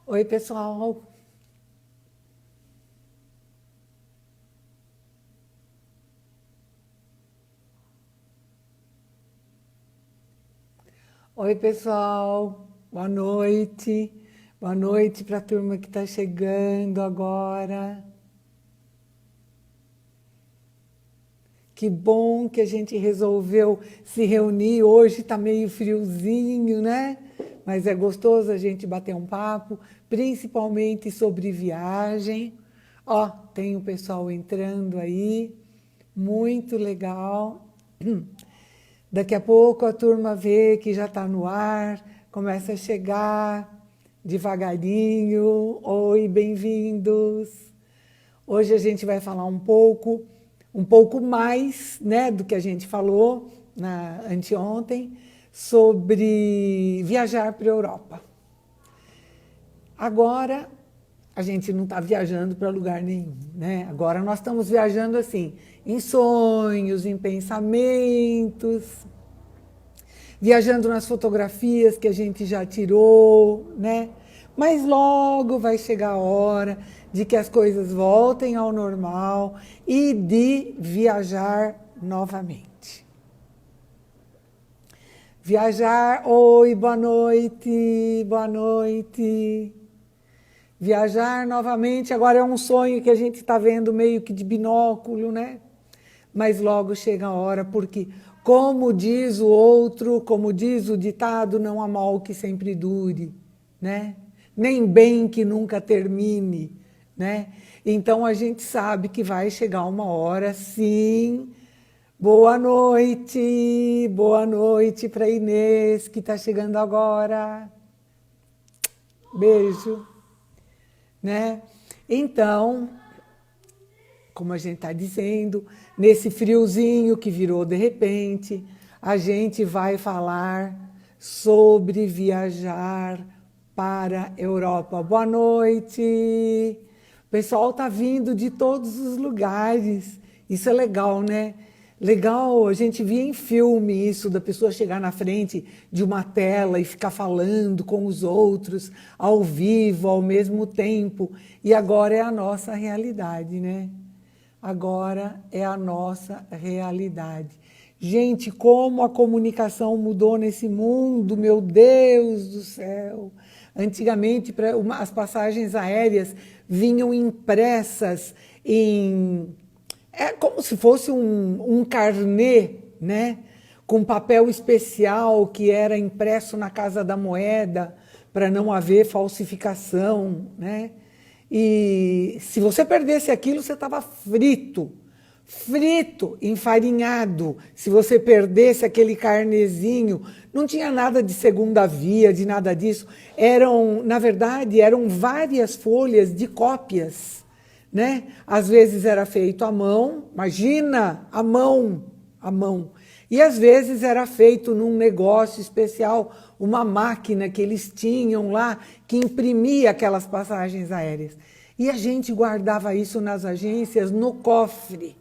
Oi, pessoal. Oi, pessoal. Boa noite. Boa noite para a turma que está chegando agora. Que bom que a gente resolveu se reunir. Hoje está meio friozinho, né? Mas é gostoso a gente bater um papo, principalmente sobre viagem. Ó, tem o pessoal entrando aí. Muito legal. Daqui a pouco a turma vê que já está no ar, começa a chegar devagarinho. Oi, bem-vindos. Hoje a gente vai falar um pouco mais, né, do que a gente falou anteontem, sobre viajar para a Europa. Agora a gente não está viajando para lugar nenhum, né? Agora nós estamos viajando assim, em sonhos, em pensamentos, viajando nas fotografias que a gente já tirou, né? Mas logo vai chegar a hora de que as coisas voltem ao normal e de viajar novamente. Viajar, oi, boa noite, boa noite. Viajar novamente, agora é um sonho que a gente está vendo meio que de binóculo, né? Mas logo chega a hora, porque, como diz o outro, como diz o ditado, não há mal que sempre dure, né? Nem bem que nunca termine, né? Então a gente sabe que vai chegar uma hora, sim. Boa noite para Inês, que está chegando agora. Beijo, né? Então, como a gente está dizendo, nesse friozinho que virou de repente, a gente vai falar sobre viajar para a Europa. Boa noite! O pessoal está vindo de todos os lugares. Isso é legal, né? Legal, a gente via em filme isso, da pessoa chegar na frente de uma tela e ficar falando com os outros, ao vivo, ao mesmo tempo. E agora é a nossa realidade, né? Agora é a nossa realidade. Gente, como a comunicação mudou nesse mundo, meu Deus do céu! Antigamente, as passagens aéreas vinham impressas em... É como se fosse um carnê, né? Com papel especial que era impresso na Casa da Moeda para não haver falsificação, né? E se você perdesse aquilo, você estava frito, frito, enfarinhado. Se você perdesse aquele carnezinho, não tinha nada de segunda via, de nada disso. Na verdade, eram várias folhas de cópias, né? Às vezes era feito à mão, imagina, à mão, à mão. E às vezes era feito num negócio especial, uma máquina que eles tinham lá, que imprimia aquelas passagens aéreas. E a gente guardava isso nas agências, no cofre,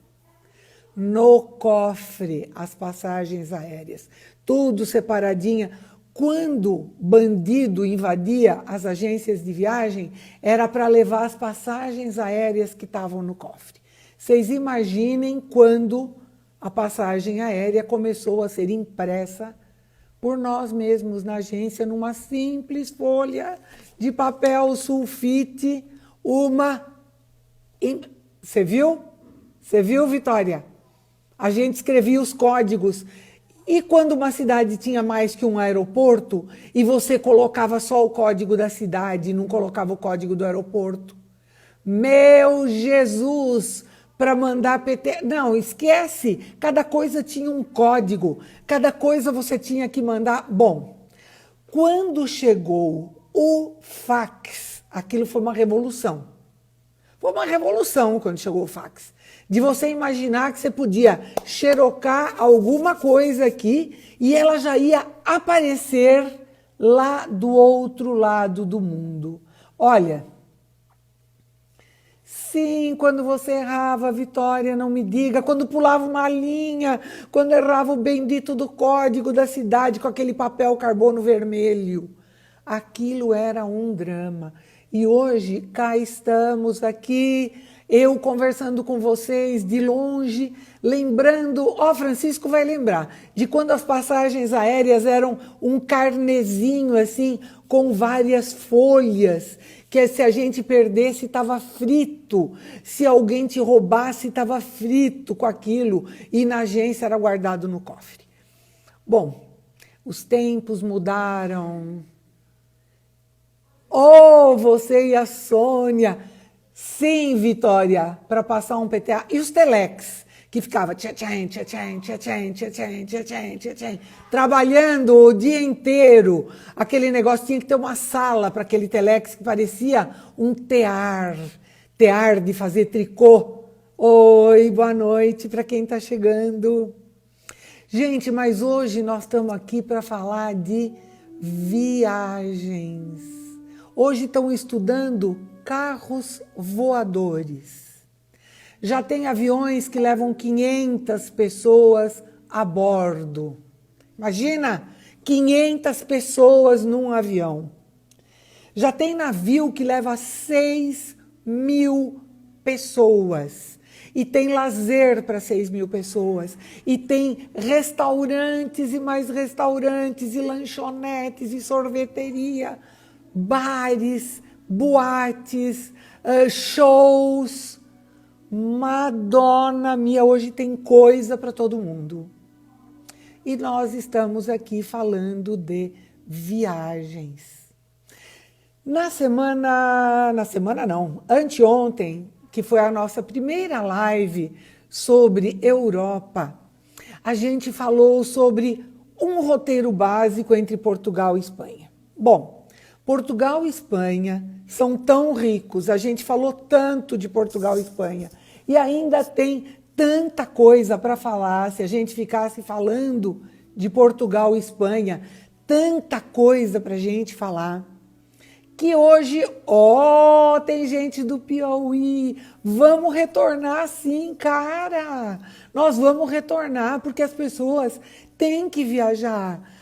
as passagens aéreas, tudo separadinha. Quando bandido invadia as agências de viagem, era para levar as passagens aéreas que estavam no cofre. Vocês imaginem quando a passagem aérea começou a ser impressa por nós mesmos na agência, numa simples folha de papel sulfite, Você viu? Você viu, Vitória? A gente escrevia os códigos. E quando uma cidade tinha mais que um aeroporto, e você colocava só o código da cidade, não colocava o código do aeroporto? Meu Jesus! Para mandar PT... Não, esquece! Cada coisa tinha um código, cada coisa você tinha que mandar. Bom, quando chegou o fax, aquilo foi uma revolução. Foi uma revolução quando chegou o fax. De você imaginar que você podia xerocar alguma coisa aqui e ela já ia aparecer lá do outro lado do mundo. Olha, sim, quando você errava, Vitória, não me diga, quando pulava uma linha, quando errava o bendito do código da cidade com aquele papel carbono vermelho. Aquilo era um drama. E hoje cá estamos aqui, eu conversando com vocês de longe, lembrando, Francisco vai lembrar, de quando as passagens aéreas eram um carnezinho assim, com várias folhas, que se a gente perdesse estava frito, se alguém te roubasse estava frito com aquilo, e na agência era guardado no cofre. Bom, os tempos mudaram. Você e a Sônia. Sim, Vitória, para passar um PTA. E os telex, que ficava trabalhando o dia inteiro. Aquele negócio tinha que ter uma sala para aquele telex que parecia um tear de fazer tricô. Oi, boa noite para quem está chegando. Gente, mas hoje nós estamos aqui para falar de viagens. Hoje estão estudando carros voadores. Já tem aviões que levam 500 pessoas a bordo. Imagina, 500 pessoas num avião. Já tem navio que leva 6.000 pessoas. E tem lazer para 6.000 pessoas. E tem restaurantes e mais restaurantes, e lanchonetes, e sorveteria, bares, boates, shows. Madonna minha, hoje tem coisa para todo mundo. E nós estamos aqui falando de viagens. Anteontem, que foi a nossa primeira live sobre Europa, a gente falou sobre um roteiro básico entre Portugal e Espanha. Bom, Portugal e Espanha são tão ricos, a gente falou tanto de Portugal e Espanha, e ainda tem tanta coisa para falar, se a gente ficasse falando de Portugal e Espanha, tanta coisa para a gente falar, que hoje, tem gente do Piauí, vamos retornar sim, cara, nós vamos retornar, porque as pessoas têm que viajar.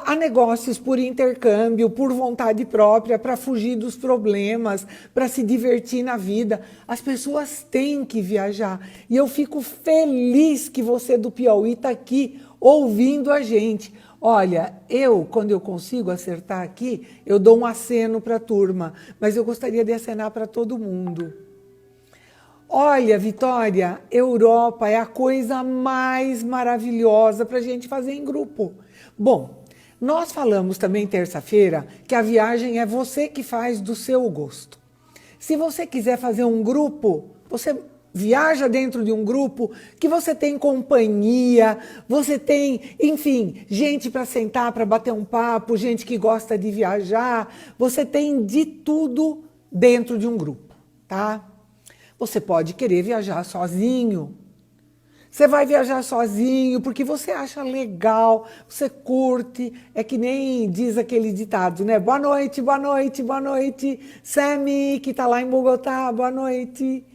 Há negócios por intercâmbio, por vontade própria, para fugir dos problemas, para se divertir na vida. As pessoas têm que viajar. E eu fico feliz que você do Piauí está aqui ouvindo a gente. Olha, quando eu consigo acertar aqui, eu dou um aceno para a turma, mas eu gostaria de acenar para todo mundo. Olha, Vitória, Europa é a coisa mais maravilhosa para a gente fazer em grupo. Bom, nós falamos também terça-feira que a viagem é você que faz do seu gosto. Se você quiser fazer um grupo, você viaja dentro de um grupo que você tem companhia, você tem, enfim, gente para sentar, para bater um papo, gente que gosta de viajar, você tem de tudo dentro de um grupo, tá? Você pode querer viajar sozinho. Você vai viajar sozinho porque você acha legal, você curte, é que nem diz aquele ditado, né? Boa noite, boa noite, boa noite, Sammy, que está lá em Bogotá, boa noite.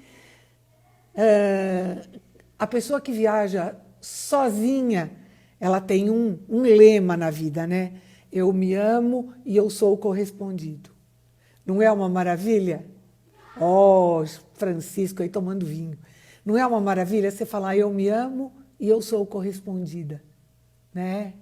A pessoa que viaja sozinha, ela tem um lema na vida, né? Eu me amo e eu sou correspondido. Não é uma maravilha? Francisco aí tomando vinho. Não é uma maravilha você falar eu me amo e eu sou correspondida, né?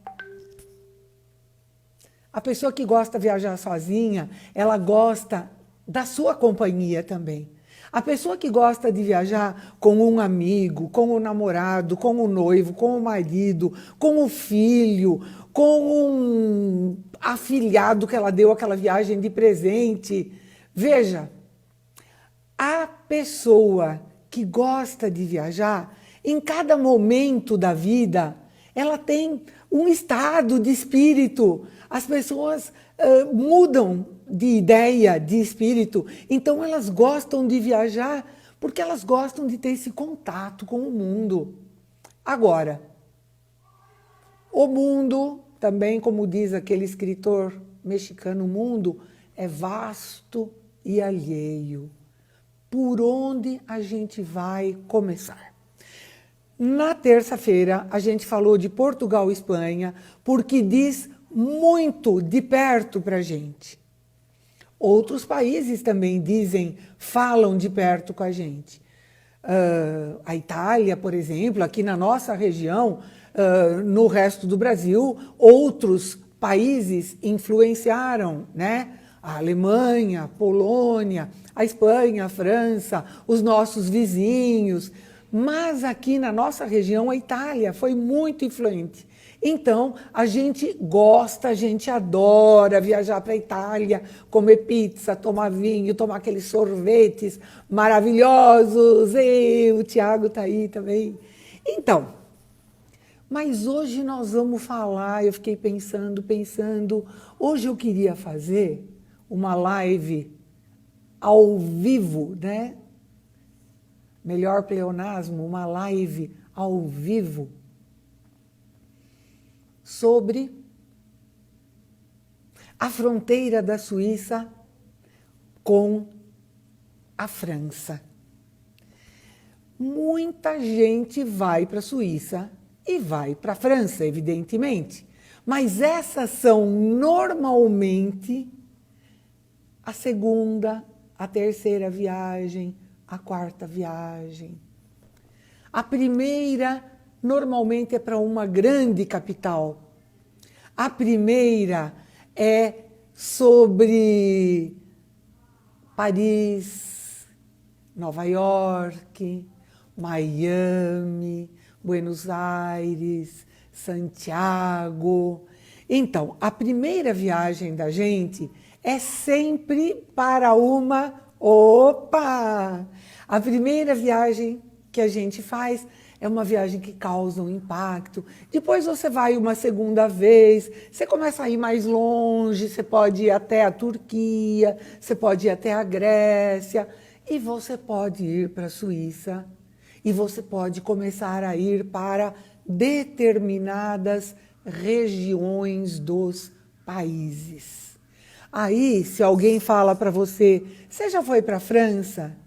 A pessoa que gosta de viajar sozinha, ela gosta da sua companhia também. A pessoa que gosta de viajar com um amigo, com o namorado, com o noivo, com o marido, com o filho, com um afilhado que ela deu aquela viagem de presente. Veja, a pessoa que gosta de viajar, em cada momento da vida, ela tem um estado de espírito. As pessoas mudam de ideia, de espírito. Então, elas gostam de viajar porque elas gostam de ter esse contato com o mundo. Agora, o mundo, também, como diz aquele escritor mexicano, o mundo é vasto e alheio. Por onde a gente vai começar? Na terça-feira, a gente falou de Portugal e Espanha, porque diz muito de perto para a gente. Outros países também falam de perto com a gente. A Itália, por exemplo, aqui na nossa região, no resto do Brasil, outros países influenciaram, né? A Alemanha, a Polônia, a Espanha, a França, os nossos vizinhos. Mas aqui na nossa região, a Itália foi muito influente. Então, a gente gosta, a gente adora viajar para a Itália, comer pizza, tomar vinho, tomar aqueles sorvetes maravilhosos. E o Tiago está aí também. Então, mas hoje nós vamos falar, eu fiquei pensando, hoje eu queria fazer uma live ao vivo, né? Melhor pleonasmo, uma live ao vivo sobre a fronteira da Suíça com a França. Muita gente vai para a Suíça e vai para a França, evidentemente, mas essas são normalmente a segunda, a terceira viagem, a quarta viagem. A primeira normalmente é para uma grande capital. A primeira é sobre Paris, Nova York, Miami, Buenos Aires, Santiago. Então, a primeira viagem da gente é sempre para uma... Opa! A primeira viagem que a gente faz é uma viagem que causa um impacto. Depois você vai uma segunda vez, você começa a ir mais longe, você pode ir até a Turquia, você pode ir até a Grécia, e você pode ir para a Suíça, e você pode começar a ir para determinadas regiões dos países. Aí, se alguém fala para você, você já foi para a França?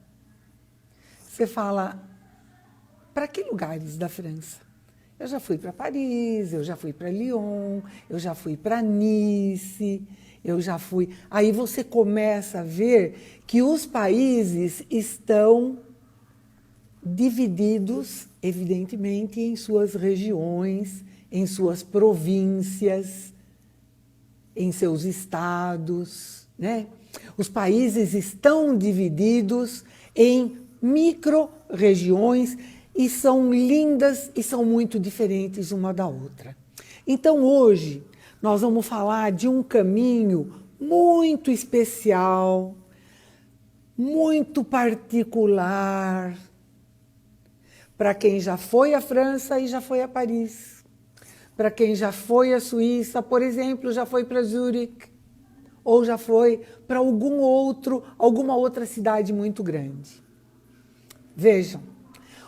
Você fala, para que lugares da França? Eu já fui para Paris, eu já fui para Lyon, eu já fui para Nice, eu já fui... Aí você começa a ver que os países estão divididos, evidentemente, em suas regiões, em suas províncias, em seus estados, né? Os países estão divididos em micro-regiões e são lindas e são muito diferentes uma da outra. Então, hoje, nós vamos falar de um caminho muito especial, muito particular, para quem já foi à França e já foi a Paris. Para quem já foi à Suíça, por exemplo, já foi para Zurique, ou já foi para alguma outra cidade muito grande. Vejam,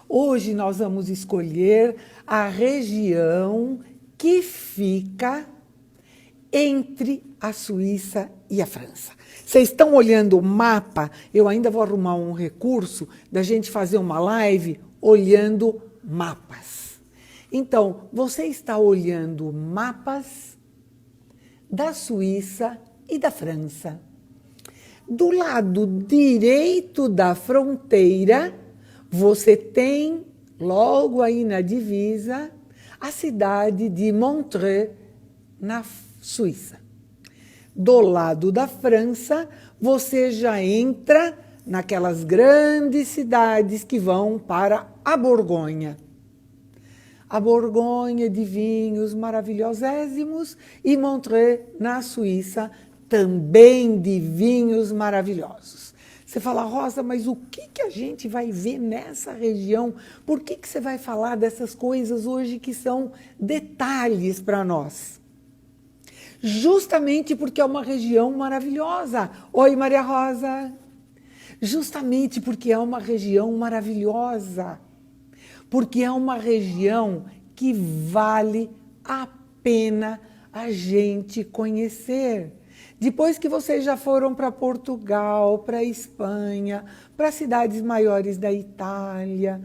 hoje nós vamos escolher a região que fica entre a Suíça e a França. Vocês estão olhando o mapa? Eu ainda vou arrumar um recurso da gente fazer uma live olhando mapas. Então, você está olhando mapas da Suíça e da França. Do lado direito da fronteira, você tem, logo aí na divisa, a cidade de Montreux, na Suíça. Do lado da França, você já entra naquelas grandes cidades que vão para a Borgonha. A Borgonha de vinhos maravilhosésimos e Montreux, na Suíça, também de vinhos maravilhosos. Você fala, Rosa, mas o que a gente vai ver nessa região? Por que você vai falar dessas coisas hoje que são detalhes para nós? Justamente porque é uma região maravilhosa. Oi, Maria Rosa. Justamente porque é uma região maravilhosa. Porque é uma região que vale a pena a gente conhecer. Depois que vocês já foram para Portugal, para Espanha, para cidades maiores da Itália,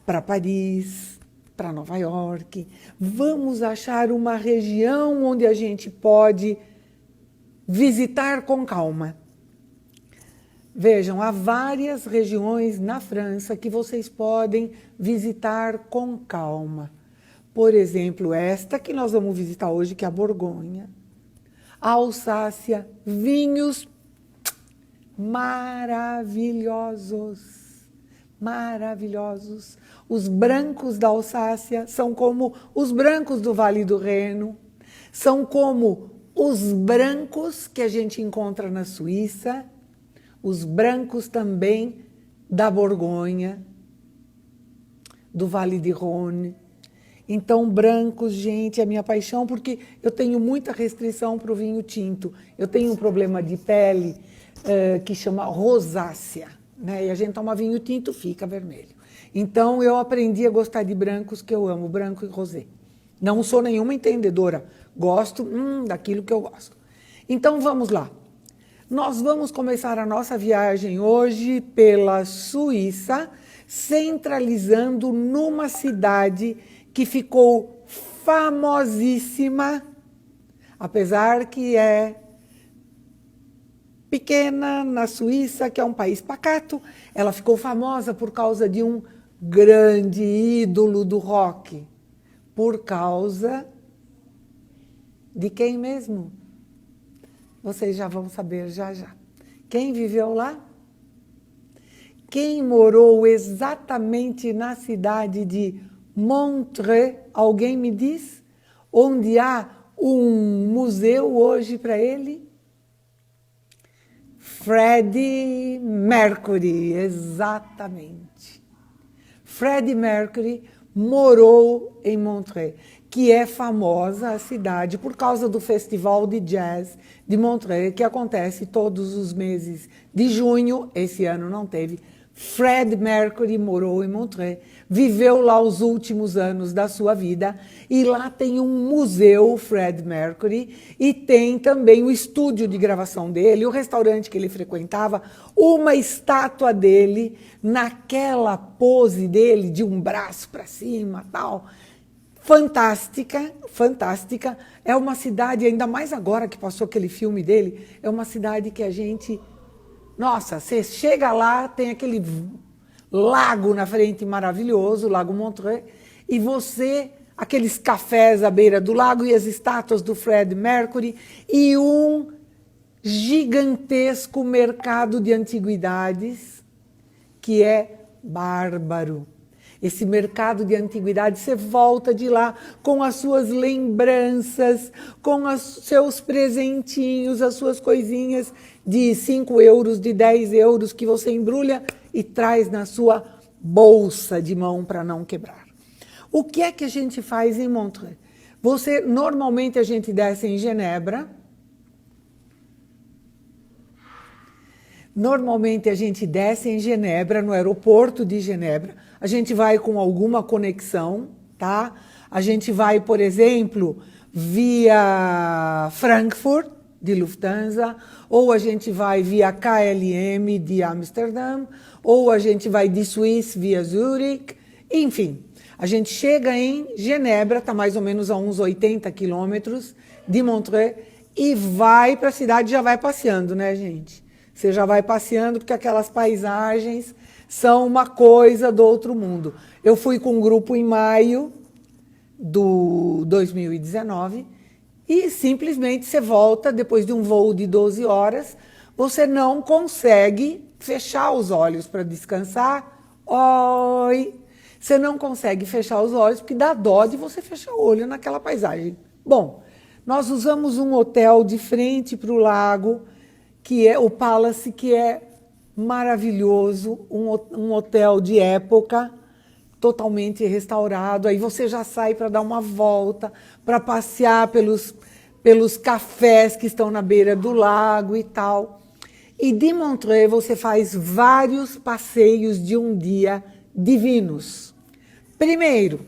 para Paris, para Nova York, vamos achar uma região onde a gente pode visitar com calma. Vejam, há várias regiões na França que vocês podem visitar com calma. Por exemplo, esta que nós vamos visitar hoje, que é a Borgonha, a Alsácia, vinhos maravilhosos. Maravilhosos. Os brancos da Alsácia são como os brancos do Vale do Reno, são como os brancos que a gente encontra na Suíça, os brancos também da Borgonha, do Vale de Rhône. Então, brancos, gente, é minha paixão, porque eu tenho muita restrição para o vinho tinto. Eu tenho um problema de pele que chama rosácea. Né? E a gente toma vinho tinto, fica vermelho. Então, eu aprendi a gostar de brancos, que eu amo, branco e rosé. Não sou nenhuma entendedora, gosto daquilo que eu gosto. Então, vamos lá. Nós vamos começar a nossa viagem hoje pela Suíça, centralizando numa cidade que ficou famosíssima, apesar que é pequena, na Suíça, que é um país pacato. Ela ficou famosa por causa de um grande ídolo do rock. Por causa de quem mesmo? Vocês já vão saber já já. Quem viveu lá? Quem morou exatamente na cidade de Montreux? Alguém me diz? Onde há um museu hoje para ele? Freddie Mercury, exatamente. Freddie Mercury morou em Montreux, que é famosa a cidade por causa do Festival de Jazz de Montreux, que acontece todos os meses de junho. Esse ano não teve. Freddie Mercury morou em Montreux, viveu lá os últimos anos da sua vida, e lá tem um museu, Freddie Mercury, e tem também o estúdio de gravação dele, o restaurante que ele frequentava, uma estátua dele, naquela pose dele, de um braço para cima, tal. Fantástica, fantástica. É uma cidade, ainda mais agora que passou aquele filme dele, é uma cidade que a gente... Nossa, você chega lá, tem aquele lago na frente maravilhoso, o Lago Montreux, e você, aqueles cafés à beira do lago e as estátuas do Freddie Mercury e um gigantesco mercado de antiguidades que é bárbaro. Esse mercado de antiguidades, você volta de lá com as suas lembranças, com os seus presentinhos, as suas coisinhas de 5 euros, de 10 euros, que você embrulha e traz na sua bolsa de mão para não quebrar. O que é que a gente faz em Montreux? Normalmente a gente desce em Genebra. Normalmente a gente desce em Genebra, no aeroporto de Genebra. A gente vai com alguma conexão, tá? A gente vai, por exemplo, via Frankfurt, de Lufthansa, ou a gente vai via KLM de Amsterdã, ou a gente vai de Suíça via Zurich, enfim. A gente chega em Genebra, está mais ou menos a uns 80 quilômetros de Montreux, e vai para a cidade, já vai passeando, né, gente? Você já vai passeando, porque aquelas paisagens são uma coisa do outro mundo. Eu fui com um grupo em maio do 2019 e simplesmente você volta, depois de um voo de 12 horas, você não consegue fechar os olhos para descansar. Oi! Você não consegue fechar os olhos porque dá dó de você fechar o olho naquela paisagem. Bom, nós usamos um hotel de frente para o lago, que é o Palace, que é maravilhoso, um hotel de época, totalmente restaurado. Aí você já sai para dar uma volta, para passear pelos cafés que estão na beira do lago e tal. E de Montreux você faz vários passeios de um dia divinos. Primeiro,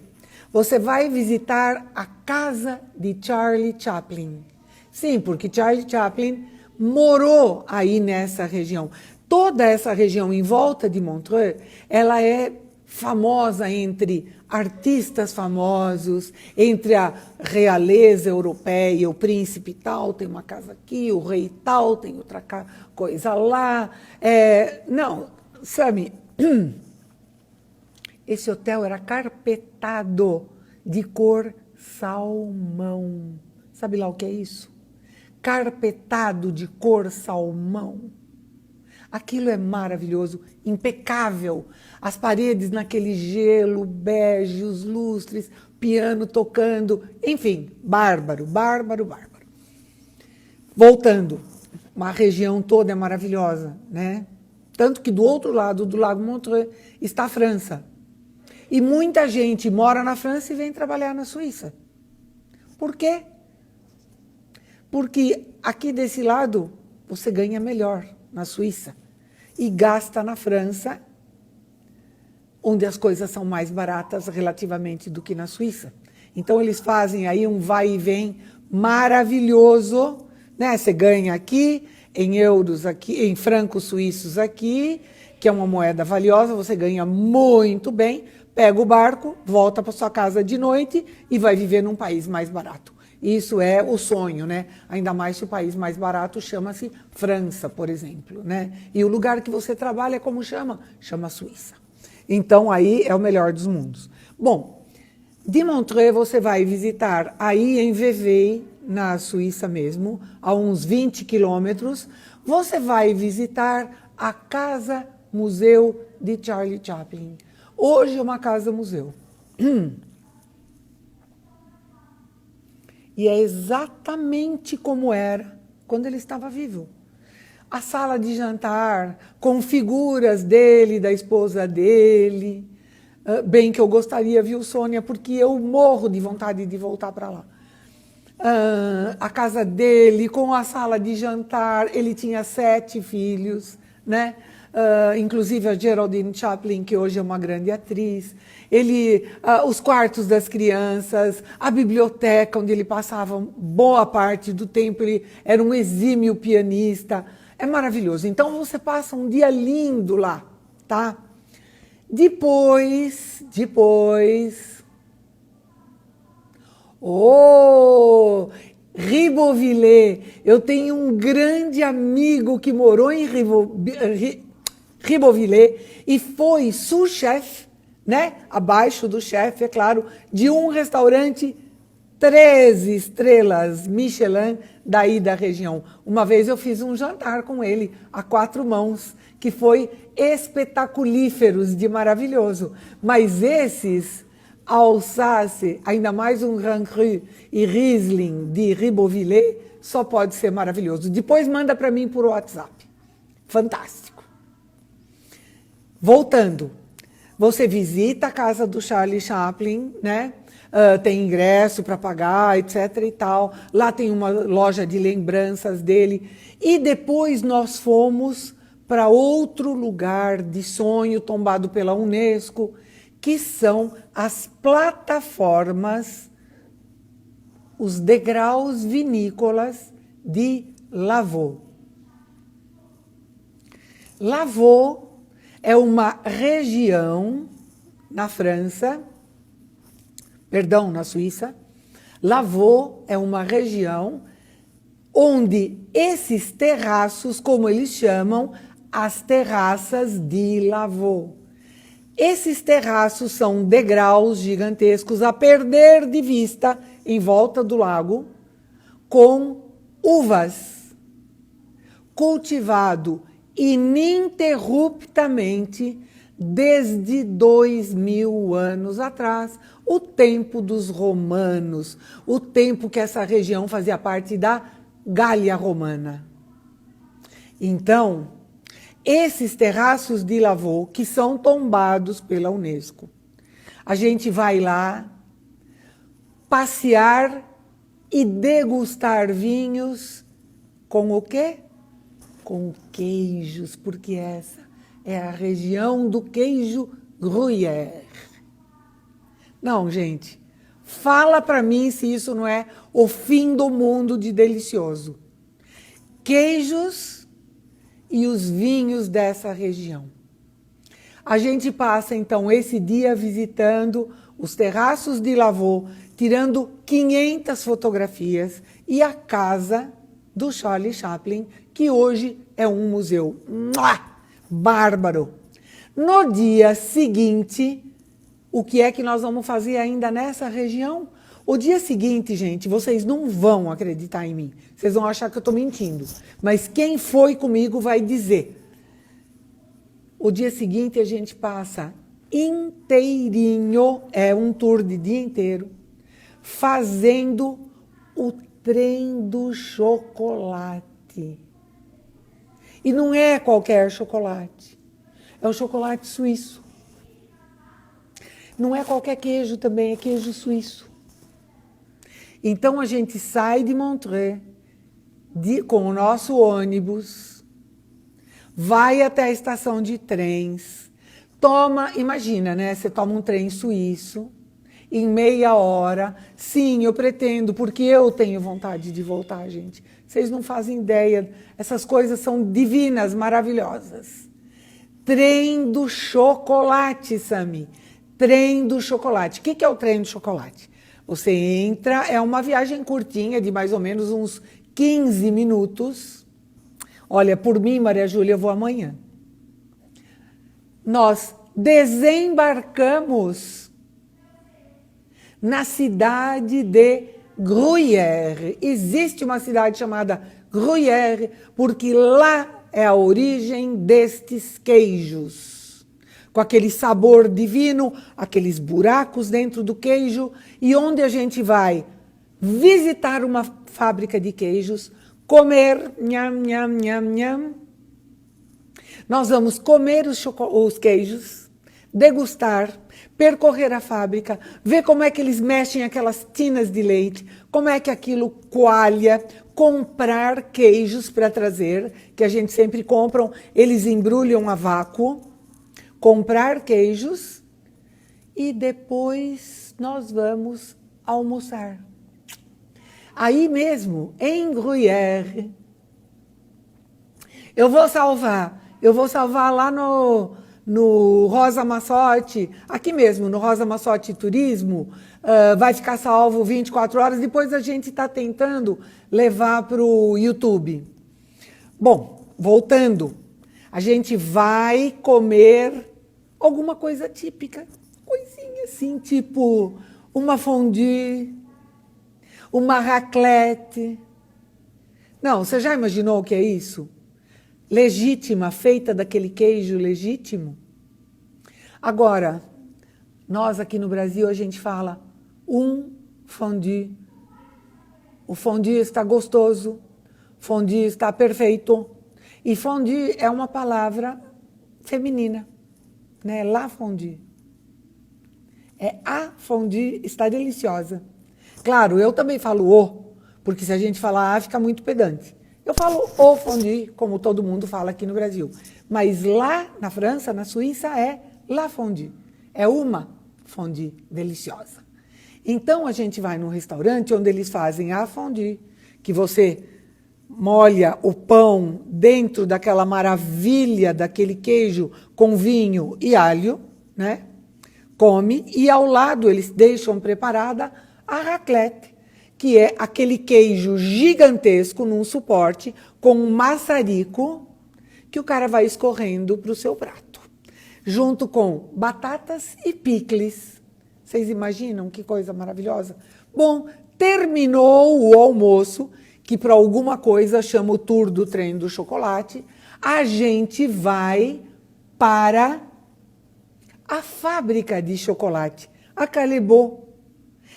você vai visitar a casa de Charlie Chaplin. Sim, porque Charlie Chaplin morou aí nessa região. Toda essa região em volta de Montreux, ela é famosa entre artistas famosos, entre a realeza europeia, o príncipe tal tem uma casa aqui, o rei tal tem outra coisa lá. Não, sabe, esse hotel era carpetado de cor salmão. Sabe lá o que é isso? Carpetado de cor salmão. Aquilo é maravilhoso, impecável. As paredes naquele gelo, bege, os lustres, piano tocando, enfim, bárbaro, bárbaro, bárbaro. Voltando, uma região toda é maravilhosa, né? Tanto que do outro lado do Lago Montreux está a França. E muita gente mora na França e vem trabalhar na Suíça. Por quê? Porque aqui desse lado você ganha melhor na Suíça e gasta na França, onde as coisas são mais baratas relativamente do que na Suíça. Então eles fazem aí um vai e vem maravilhoso, né? Você ganha aqui em euros aqui, em francos suíços aqui, que é uma moeda valiosa, você ganha muito bem, pega o barco, volta para sua casa de noite e vai viver num país mais barato. Isso é o sonho, né? Ainda mais se o país mais barato chama-se França, por exemplo, né? E o lugar que você trabalha, como chama? Chama Suíça. Então, aí é o melhor dos mundos. Bom, de Montreux você vai visitar aí em Vevey, na Suíça mesmo, a uns 20 quilômetros, você vai visitar a Casa Museu de Charlie Chaplin. Hoje é uma casa museu. E é exatamente como era quando ele estava vivo. A sala de jantar, com figuras dele, da esposa dele. Bem que eu gostaria, viu, Sônia, porque eu morro de vontade de voltar para lá. A casa dele, com a sala de jantar, ele tinha 7 filhos, né? Inclusive a Geraldine Chaplin, que hoje é uma grande atriz, os quartos das crianças, a biblioteca onde ele passava boa parte do tempo, ele era um exímio pianista, é maravilhoso. Então você passa um dia lindo lá, tá? Depois, Ribeauvillé, eu tenho um grande amigo que morou em Ribeauvillé e foi sous-chefe, né? Abaixo do chefe, é claro, de um restaurante 13 estrelas Michelin daí da região. Uma vez eu fiz um jantar com ele a 4 mãos, que foi espetaculíferos de maravilhoso. Mas esses Alsace, ainda mais um Grand Cru e Riesling de Ribeauvillé, só pode ser maravilhoso. Depois manda para mim por WhatsApp. Fantástico. Voltando, você visita a casa do Charlie Chaplin, né? Tem ingresso para pagar, etc. e tal. Lá tem uma loja de lembranças dele. E depois nós fomos para outro lugar de sonho tombado pela Unesco, que são as plataformas, os degraus vinícolas de Lavaux. Lavaux é uma região na França, perdão, na Suíça. Lavaux é uma região onde esses terraços, como eles chamam, as terraças de Lavaux. Esses terraços são degraus gigantescos a perder de vista em volta do lago, com uvas, cultivado ininterruptamente desde 2000 anos atrás, o tempo dos romanos, o tempo que essa região fazia parte da Gália Romana. Então, esses terraços de Lavaux, que são tombados pela Unesco, a gente vai lá passear e degustar vinhos com o quê? Com queijos, porque essa é a região do queijo Gruyère. Não, gente, fala para mim se isso não é o fim do mundo de delicioso. Queijos e os vinhos dessa região. A gente passa, então, esse dia visitando os terraços de Lavaux, tirando 500 fotografias e a casa do Charlie Chaplin, que hoje é um museu. Bárbaro! No dia seguinte, o que é que nós vamos fazer ainda nessa região? O dia seguinte, gente, vocês não vão acreditar em mim. Vocês vão achar que eu estou mentindo. Mas quem foi comigo vai dizer. O dia seguinte a gente passa inteirinho, é um tour de dia inteiro, fazendo o trem do chocolate. E não é qualquer chocolate. É um chocolate suíço. Não é qualquer queijo também, é queijo suíço. Então a gente sai de Montreux com o nosso ônibus, vai até a estação de trens, imagina, né? Você toma um trem suíço em meia hora. Sim, eu pretendo, porque eu tenho vontade de voltar, gente. Vocês não fazem ideia, essas coisas são divinas, maravilhosas. Trem do chocolate, Sami. Trem do chocolate. O que é o trem do chocolate? Você entra, é uma viagem curtinha, de mais ou menos uns 15 minutos. Olha, por mim, Maria Júlia, eu vou amanhã. Nós desembarcamos na cidade de Gruyère. Existe uma cidade chamada Gruyère, porque lá é a origem destes queijos. Com aquele sabor divino, aqueles buracos dentro do queijo, e onde a gente vai visitar uma fábrica de queijos, comer, nham, nham, nham, nham. Nós vamos comer os queijos, degustar, percorrer a fábrica, ver como é que eles mexem aquelas tinas de leite, como é que aquilo coalha, comprar queijos para trazer, que a gente sempre compra, eles embrulham a vácuo, comprar queijos e depois nós vamos almoçar. Aí mesmo, em Gruyère, eu vou salvar lá no Rosa Massotti, aqui mesmo, no Rosa Massotti Turismo, vai ficar salvo 24 horas, depois a gente está tentando levar para o YouTube. Bom, voltando, a gente vai comer alguma coisa típica, coisinha assim, tipo uma fondue, uma raclette. Não, você já imaginou o que é isso? Legítima, feita daquele queijo legítimo? Agora, nós aqui no Brasil, a gente fala um fondue. O fondue está gostoso, fondue está perfeito. E fondue é uma palavra feminina, né? La fondue. É a fondue, está deliciosa. Claro, eu também falo o, porque se a gente falar a, fica muito pedante. Eu falo o fondue, como todo mundo fala aqui no Brasil. Mas lá na França, na Suíça, é la fondue. É uma fondue deliciosa. Então, a gente vai num restaurante onde eles fazem a fondue, que você molha o pão dentro daquela maravilha, daquele queijo com vinho e alho, né? Come, e ao lado eles deixam preparada a raclette, que é aquele queijo gigantesco num suporte com um maçarico que o cara vai escorrendo para o seu prato, junto com batatas e picles. Vocês imaginam que coisa maravilhosa? Bom, terminou o almoço, que para alguma coisa chama o tour do trem do chocolate, a gente vai para a fábrica de chocolate, a Callebaut.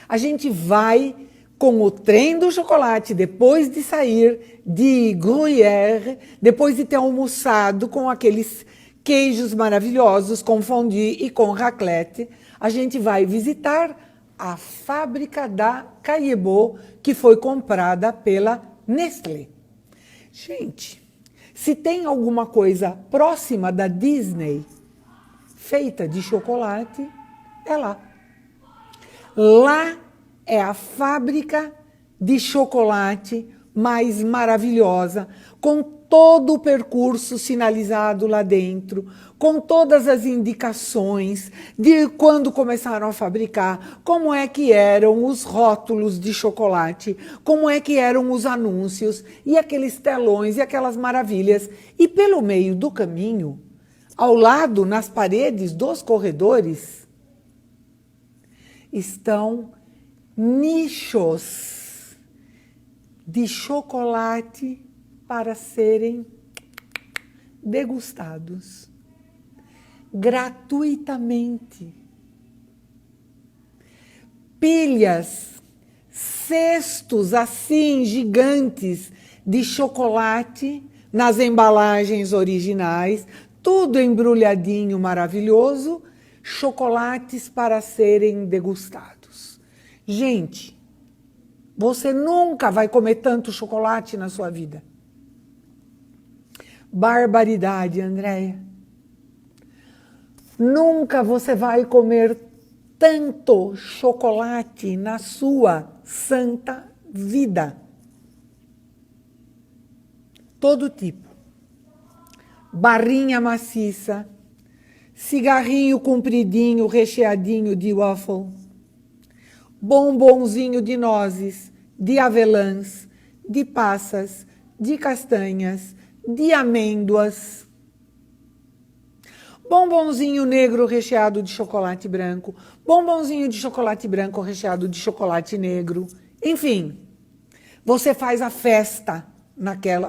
A gente vai com o trem do chocolate, depois de sair de Gruyère, depois de ter almoçado com aqueles queijos maravilhosos, com fondue e com raclette, a gente vai visitar a fábrica da Callebaut, que foi comprada pela Nestlé. Gente, se tem alguma coisa próxima da Disney feita de chocolate, é lá. Lá é a fábrica de chocolate mais maravilhosa, com todo o percurso sinalizado lá dentro, com todas as indicações de quando começaram a fabricar, como é que eram os rótulos de chocolate, como é que eram os anúncios, e aqueles telões e aquelas maravilhas. E pelo meio do caminho, ao lado, nas paredes dos corredores, estão nichos de chocolate para serem degustados gratuitamente. Pilhas, cestos assim gigantes de chocolate nas embalagens originais, tudo embrulhadinho maravilhoso, chocolates para serem degustados. Gente, você nunca vai comer tanto chocolate na sua vida. Barbaridade, Andréia. Nunca você vai comer tanto chocolate na sua santa vida. Todo tipo. Barrinha maciça, cigarrinho compridinho, recheadinho de waffle, bombonzinho de nozes, de avelãs, de passas, de castanhas, de amêndoas, bombonzinho negro recheado de chocolate branco, bombonzinho de chocolate branco recheado de chocolate negro, enfim, você faz a festa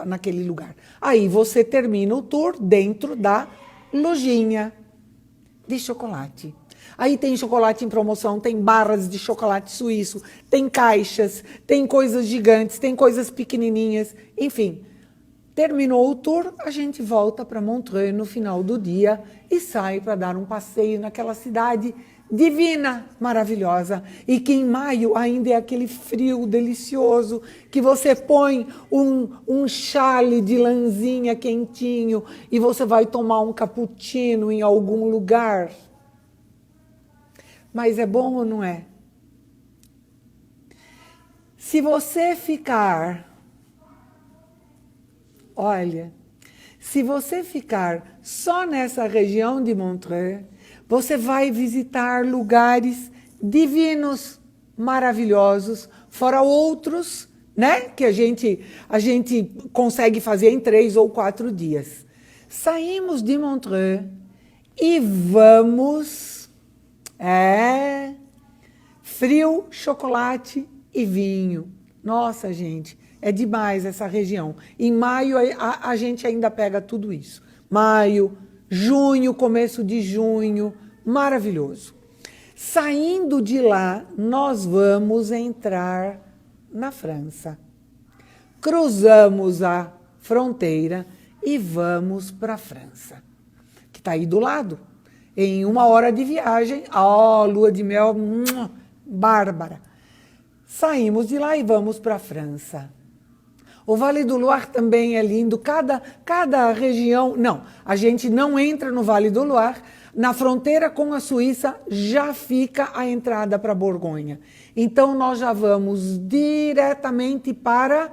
naquele lugar. Aí você termina o tour dentro da lojinha de chocolate. Aí tem chocolate em promoção, tem barras de chocolate suíço, tem caixas, tem coisas gigantes, tem coisas pequenininhas, enfim. Terminou o tour, a gente volta para Montreux no final do dia e sai para dar um passeio naquela cidade divina, maravilhosa, e que em maio ainda é aquele frio delicioso, que você põe um chale de lãzinha quentinho e você vai tomar um cappuccino em algum lugar. Mas é bom ou não é? Se você ficar... Olha, se você ficar só nessa região de Montreux, você vai visitar lugares divinos, maravilhosos, fora outros, né, que a gente consegue fazer em 3 ou 4 dias. Saímos de Montreux e vamos... frio, chocolate e vinho. Nossa, gente, é demais essa região. Em maio a gente ainda pega tudo isso. Maio, junho, começo de junho, maravilhoso. Saindo de lá, nós vamos entrar na França. Cruzamos a fronteira e vamos para a França, que está aí do lado. Em 1 hora de viagem, lua de mel, bárbara. Saímos de lá e vamos para a França. O Vale do Loire também é lindo, cada região... Não, a gente não entra no Vale do Loire, na fronteira com a Suíça já fica a entrada para Borgonha. Então nós já vamos diretamente para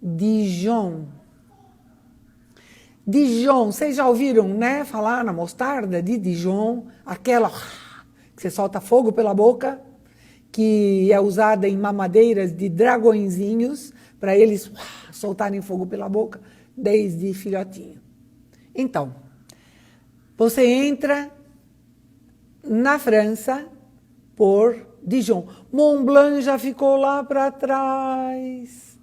Dijon. Dijon, vocês já ouviram, né, falar na mostarda de Dijon? Aquela que você solta fogo pela boca, que é usada em mamadeiras de dragõezinhos, para eles soltarem fogo pela boca desde filhotinho. Então, você entra na França por Dijon. Mont Blanc já ficou lá para trás.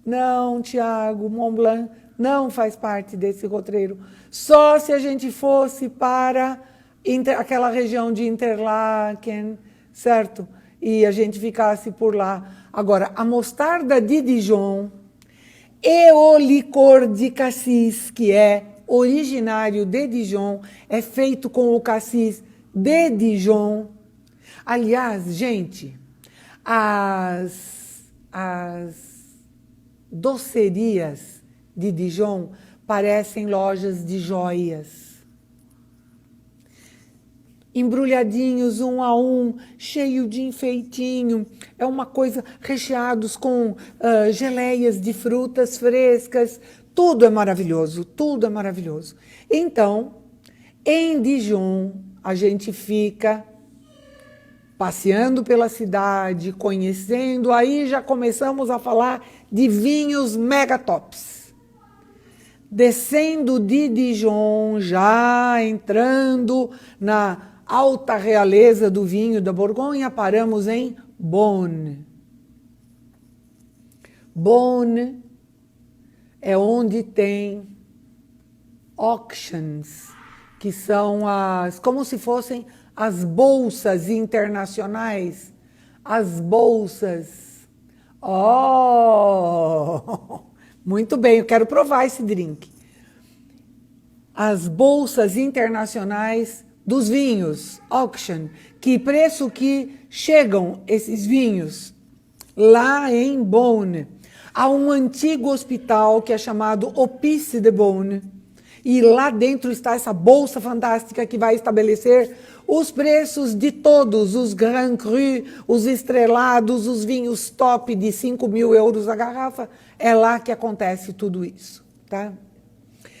Não, Tiago, Mont Blanc não faz parte desse roteiro. Só se a gente fosse para aquela região de Interlaken, certo? E a gente ficasse por lá. Agora, a mostarda de Dijon e o licor de cassis, que é originário de Dijon, é feito com o cassis de Dijon. Aliás, gente, as docerias de Dijon parecem lojas de joias. Embrulhadinhos 1 a 1, cheio de enfeitinho, é uma coisa, recheados com geleias de frutas frescas, Tudo é maravilhoso, tudo é maravilhoso. Então, em Dijon, a gente fica passeando pela cidade, conhecendo, aí já começamos a falar de vinhos megatops. Descendo de Dijon, já entrando na alta realeza do vinho da Borgonha, paramos em Beaune. Beaune é onde tem auctions, que são como se fossem as bolsas internacionais, as bolsas. Oh, muito bem, eu quero provar esse drink. As bolsas internacionais dos vinhos, auction, que preço que chegam esses vinhos? Lá em Beaune, há um antigo hospital que é chamado Hospice de Beaune, e lá dentro está essa bolsa fantástica que vai estabelecer os preços de todos os Grand Cru, os estrelados, os vinhos top de 5.000 euros a garrafa. É lá que acontece tudo isso, tá?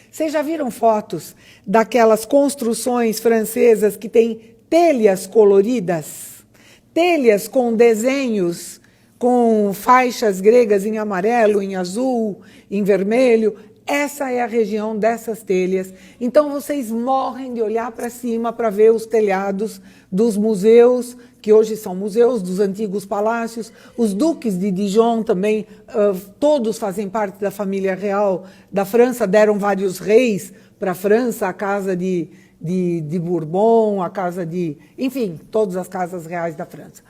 Vocês já viram fotos daquelas construções francesas que têm telhas coloridas? Telhas com desenhos, com faixas gregas em amarelo, em azul, em vermelho. Essa é a região dessas telhas. Então vocês morrem de olhar para cima para ver os telhados dos museus, que hoje são museus, dos antigos palácios. Os duques de Dijon também, todos fazem parte da família real da França, deram vários reis para a França, a casa de Bourbon, a casa de... Enfim, todas as casas reais da França.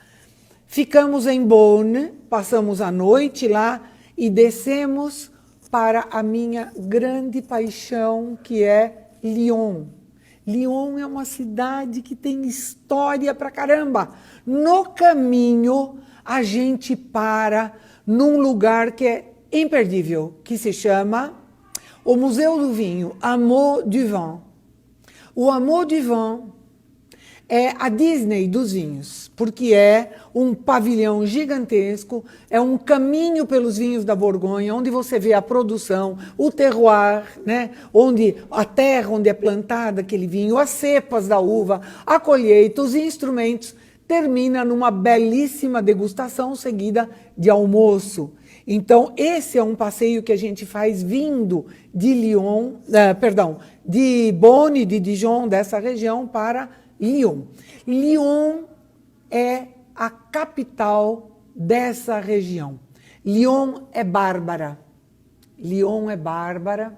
Ficamos em Beaune, passamos a noite lá e descemos para a minha grande paixão, que é Lyon. Lyon é uma cidade que tem história pra caramba. No caminho, a gente para num lugar que é imperdível, que se chama o Museu do Vinho, Hameau du Vin. O Hameau du Vin é a Disney dos vinhos, porque é um pavilhão gigantesco, é um caminho pelos vinhos da Borgonha, onde você vê a produção, o terroir, né? Onde a terra onde é plantada aquele vinho, as cepas da uva, a colheita, os instrumentos, termina numa belíssima degustação seguida de almoço. Então, esse é um passeio que a gente faz vindo de Lyon, de Beaune, de Dijon, dessa região, para Lyon. Lyon é a capital dessa região. Lyon é bárbara. Lyon é bárbara.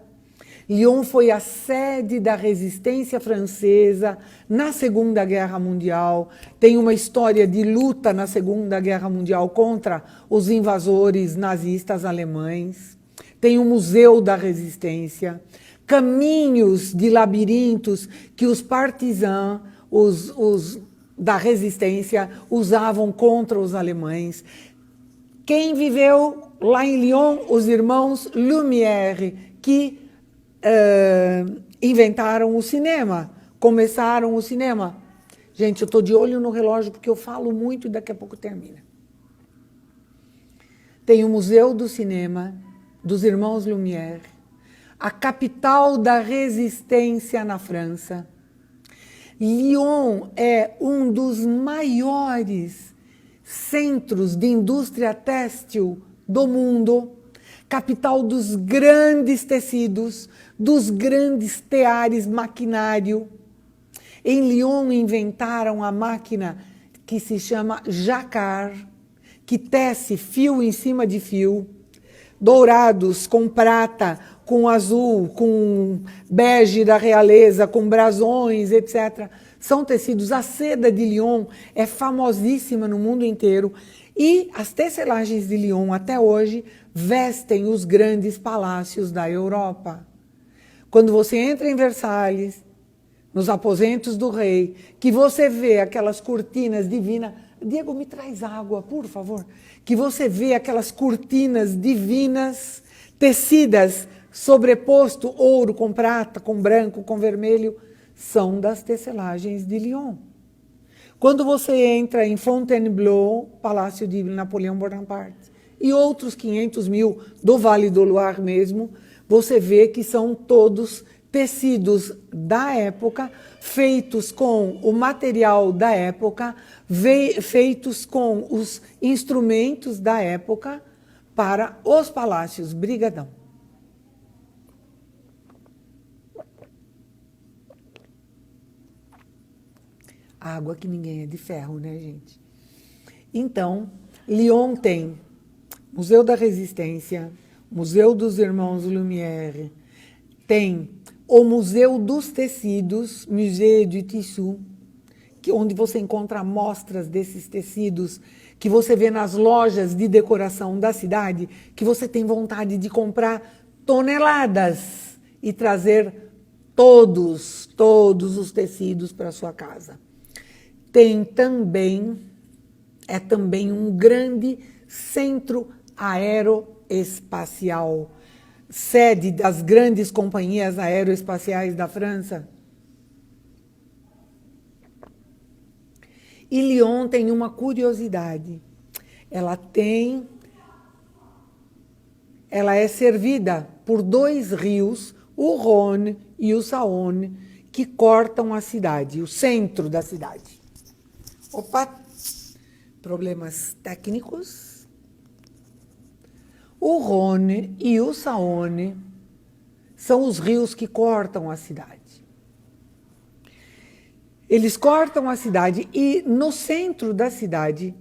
Lyon foi a sede da resistência francesa na Segunda Guerra Mundial. Tem uma história de luta na Segunda Guerra Mundial contra os invasores nazistas alemães. Tem o Museu da Resistência. Caminhos de labirintos que os partisans, os da resistência, usavam contra os alemães. Quem viveu lá em Lyon? Os irmãos Lumière, que inventaram o cinema, começaram o cinema. Gente, eu estou de olho no relógio porque eu falo muito e daqui a pouco termina. Tem o Museu do Cinema dos irmãos Lumière, a capital da resistência na França. Lyon é um dos maiores centros de indústria têxtil do mundo, capital dos grandes tecidos, dos grandes teares maquinário. Em Lyon inventaram a máquina que se chama jacquard, que tece fio em cima de fio, dourados com prata, com azul, com bege da realeza, com brasões, etc. São tecidos. A seda de Lyon é famosíssima no mundo inteiro. E as tecelagens de Lyon, até hoje, vestem os grandes palácios da Europa. Quando você entra em Versalhes, nos aposentos do rei, que você vê aquelas cortinas divinas... Diego, me traz água, por favor. Que você vê aquelas cortinas divinas, tecidas, sobreposto ouro com prata, com branco, com vermelho, são das tecelagens de Lyon. Quando você entra em Fontainebleau, Palácio de Napoleão Bonaparte, e outros 500 mil do Vale do Loire mesmo, você vê que são todos tecidos da época, feitos com o material da época, feitos com os instrumentos da época para os palácios. Brigadão. Água que ninguém é de ferro, né, gente? Então, Lyon tem Museu da Resistência, Museu dos Irmãos Lumière, tem o Museu dos Tecidos, Musée du Tissu, onde você encontra amostras desses tecidos que você vê nas lojas de decoração da cidade, que você tem vontade de comprar toneladas e trazer todos os tecidos para sua casa. Tem também, é também um grande centro aeroespacial, sede das grandes companhias aeroespaciais da França. E Lyon tem uma curiosidade. Ela é servida por dois rios, o Rhône e o Saône, que cortam a cidade, o centro da cidade. Opa, problemas técnicos. O Rhône e o Saône são os rios que cortam a cidade. Eles cortam a cidade e no centro da cidade,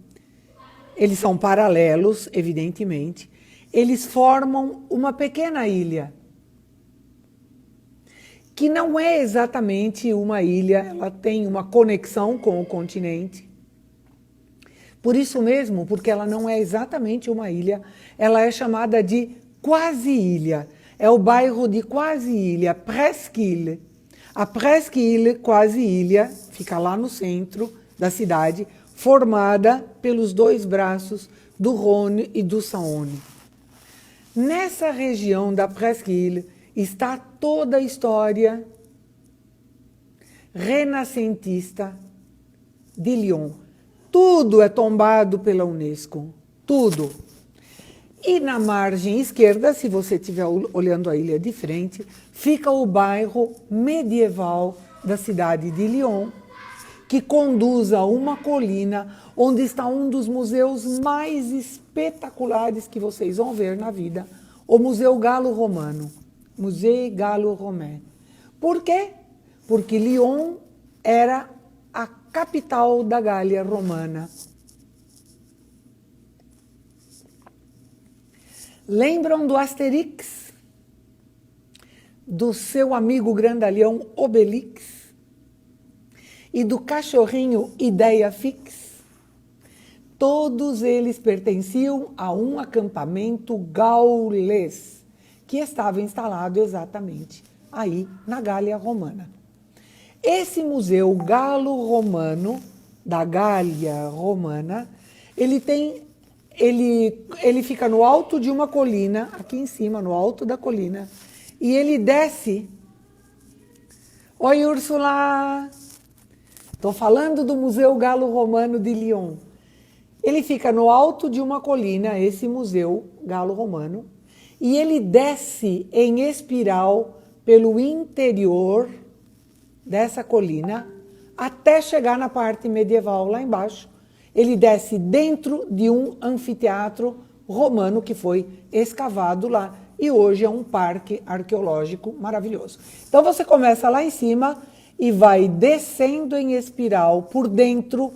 eles são paralelos, evidentemente, eles formam uma pequena ilha, que não é exatamente uma ilha, ela tem uma conexão com o continente. Por isso mesmo, porque ela não é exatamente uma ilha, ela é chamada de quase-ilha. É o bairro de quase-ilha, Presqu'île. A Presqu'île, quase-ilha, fica lá no centro da cidade, formada pelos dois braços do Rhône e do Saône. Nessa região da Presqu'île está toda a história renascentista de Lyon. Tudo é tombado pela Unesco, tudo. E na margem esquerda, se você estiver olhando a ilha de frente, fica o bairro medieval da cidade de Lyon, que conduz a uma colina onde está um dos museus mais espetaculares que vocês vão ver na vida, o Museu Galo-Romano, Musée Gallo-Romain. Por quê? Porque Lyon era a capital da Gália Romana. Lembram do Asterix? Do seu amigo grandalhão Obelix? E do cachorrinho Ideia Fix? Todos eles pertenciam a um acampamento gaulês, que estava instalado exatamente aí na Gália Romana. Esse museu galo-romano, da Gália Romana, ele fica no alto de uma colina, aqui em cima, no alto da colina, e ele desce. Oi, Úrsula! Estou falando do Museu Galo-Romano de Lyon. Ele fica no alto de uma colina, esse museu galo-romano, e ele desce em espiral pelo interior dessa colina até chegar na parte medieval lá embaixo. Ele desce dentro de um anfiteatro romano que foi escavado lá e hoje é um parque arqueológico maravilhoso. Então você começa lá em cima e vai descendo em espiral por dentro.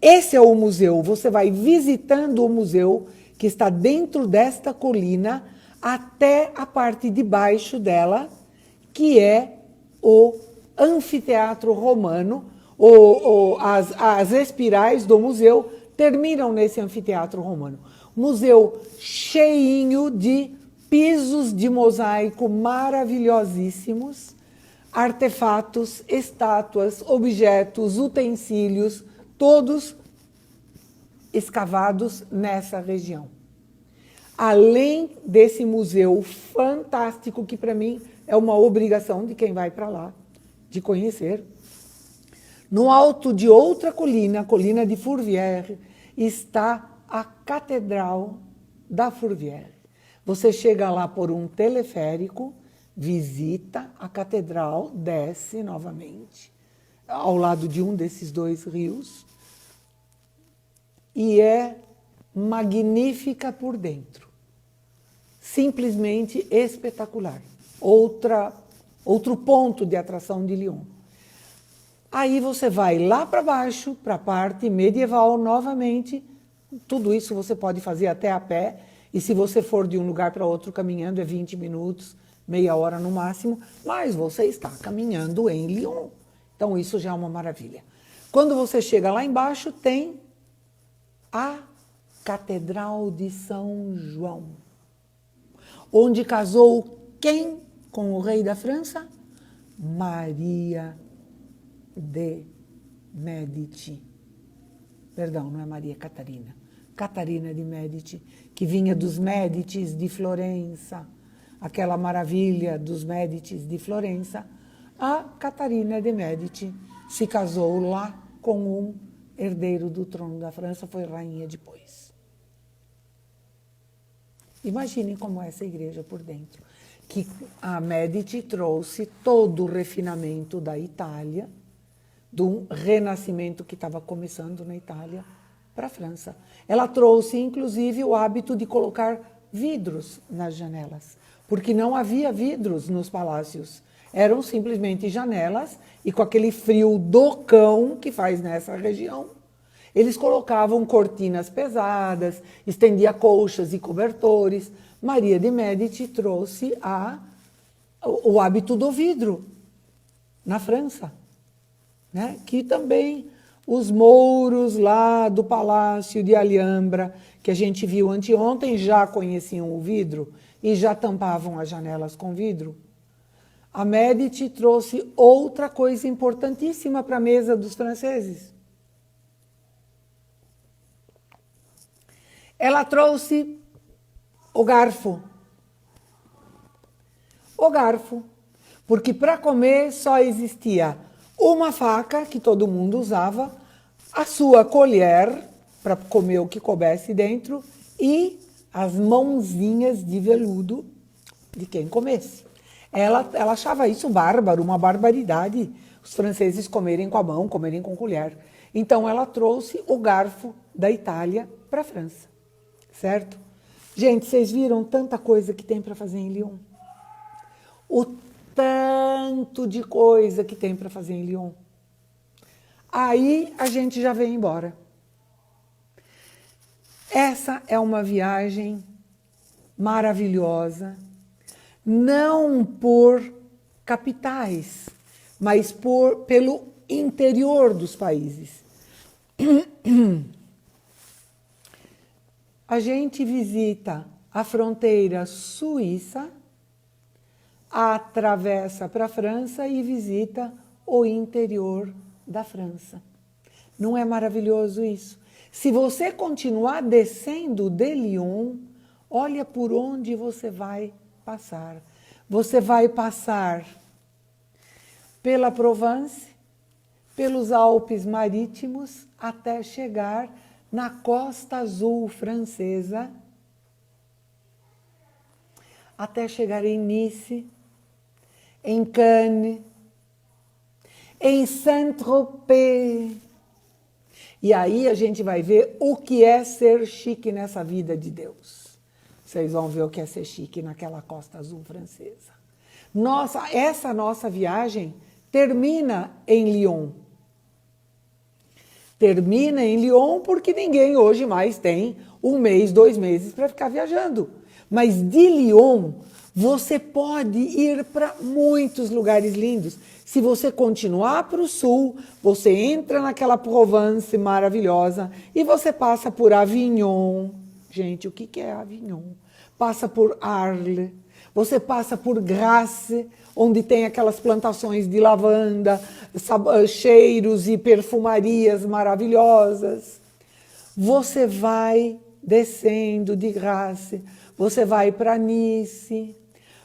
Esse é o museu. Você vai visitando o museu que está dentro desta colina até a parte de baixo dela, que é o anfiteatro romano. As espirais do museu terminam nesse anfiteatro romano. Museu cheinho de pisos de mosaico maravilhosíssimos, artefatos, estátuas, objetos, utensílios, todos escavados nessa região. Além desse museu fantástico, que para mim é uma obrigação de quem vai para lá, de conhecer, no alto de outra colina, a colina de Fourvière, está a Catedral da Fourvière. Você chega lá por um teleférico, visita a catedral, desce novamente, ao lado de um desses dois rios, e é magnífica por dentro. Simplesmente espetacular. Outro ponto de atração de Lyon. Aí você vai lá para baixo, para a parte medieval novamente. Tudo isso você pode fazer até a pé. E se você for de um lugar para outro caminhando, é 20 minutos, meia hora no máximo. Mas você está caminhando em Lyon. Então isso já é uma maravilha. Quando você chega lá embaixo, tem a Catedral de São João, onde casou quem com o rei da França? Maria de Médici. Perdão, não é Maria Catarina. Catarina de Médici, que vinha dos Médicis de Florença, aquela maravilha dos Médicis de Florença. A Catarina de Médici se casou lá com um herdeiro do trono da França, foi rainha depois. Imaginem como é essa igreja por dentro. Que a Médici trouxe todo o refinamento da Itália, do renascimento que estava começando na Itália, para a França. Ela trouxe, inclusive, o hábito de colocar vidros nas janelas, porque não havia vidros nos palácios. Eram simplesmente janelas, e com aquele frio do cão que faz nessa região, eles colocavam cortinas pesadas, estendia colchas e cobertores. Maria de Médici trouxe o hábito do vidro na França, né? Que também os mouros lá do Palácio de Alhambra, que a gente viu anteontem, já conheciam o vidro e já tampavam as janelas com vidro. A Médici trouxe outra coisa importantíssima para a mesa dos franceses. Ela trouxe o garfo. O garfo. Porque para comer só existia uma faca, que todo mundo usava, a sua colher, para comer o que coubesse dentro, e as mãozinhas de veludo de quem comesse. Ela achava isso bárbaro, uma barbaridade, os franceses comerem com a mão, comerem com colher. Então ela trouxe o garfo da Itália para a França, certo? Gente, vocês viram tanta coisa que tem para fazer em Lyon? O tanto de coisa que tem para fazer em Lyon. Aí a gente já vem embora. Essa é uma viagem maravilhosa, não por capitais, mas pelo interior dos países. A gente visita a fronteira suíça, atravessa para a França e visita o interior da França. Não é maravilhoso isso? Se você continuar descendo de Lyon, olha por onde você vai passar. Você vai passar pela Provence, pelos Alpes Marítimos, até chegar na Costa Azul francesa, até chegar em Nice, em Cannes, em Saint-Tropez. E aí a gente vai ver o que é ser chique nessa vida de Deus. Vocês vão ver o que é ser chique naquela Costa Azul francesa. Essa nossa viagem termina em Lyon. Termina em Lyon porque ninguém hoje mais tem 1 mês, 2 meses para ficar viajando. Mas de Lyon, você pode ir para muitos lugares lindos. Se você continuar para o sul, você entra naquela Provence maravilhosa e você passa por Avignon. Gente, o que é Avignon? Passa por Arles, você passa por Grasse, onde tem aquelas plantações de lavanda, cheiros e perfumarias maravilhosas. Você vai descendo de Grasse, você vai para Nice,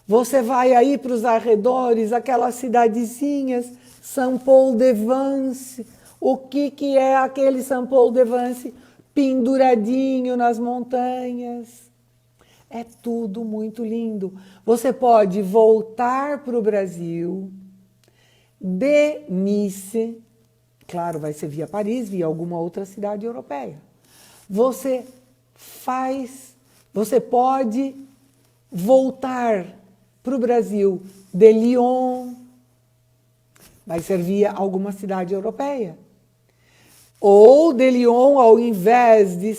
você vai aí para os arredores, aquelas cidadezinhas, Saint-Paul-de-Vence. O que é aquele Saint-Paul-de-Vence? Penduradinho nas montanhas. É tudo muito lindo. Você pode voltar para o Brasil de Nice, claro, vai ser via Paris, via alguma outra cidade europeia. Você pode voltar para o Brasil de Lyon, vai ser via alguma cidade europeia. Ou de Lyon, ao invés de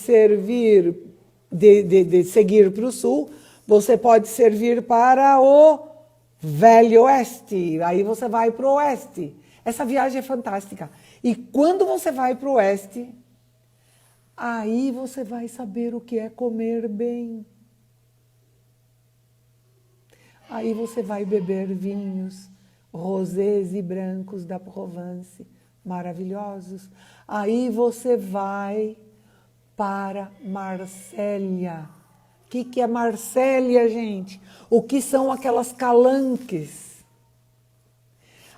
seguir para o sul, você pode servir para o Velho Oeste. Aí você vai para o Oeste. Essa viagem é fantástica. E quando você vai para o Oeste, aí você vai saber o que é comer bem. Aí você vai beber vinhos rosés e brancos da Provence, maravilhosos. Aí você vai para Marsella. O que é Marsella, gente? O que são aquelas calanques?